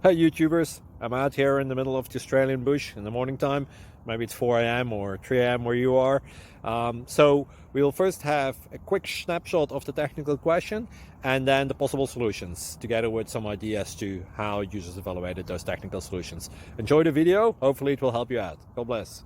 Hi YouTubers, I'm out here in the middle of the Australian bush in the morning time. Maybe it's 4 a.m. or 3 a.m. where you are. So we will first have a quick snapshot of the technical question and then the possible solutions, together with some ideas to how users evaluated those technical solutions. Enjoy the video, hopefully it will help you out. God bless.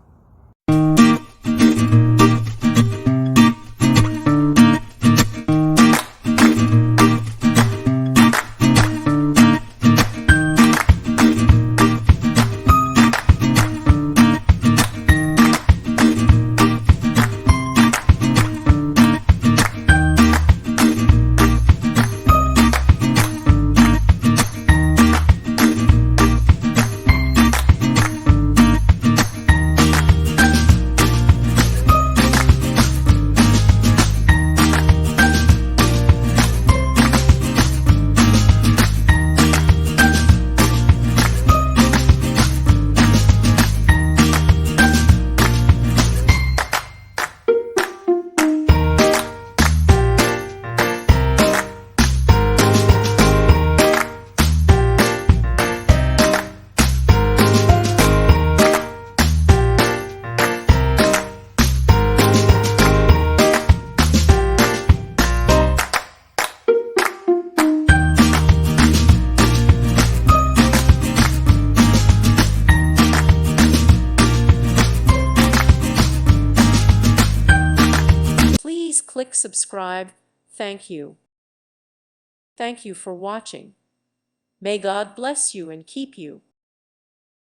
Please click subscribe. Thank you. Thank you for watching. May God bless you and keep you.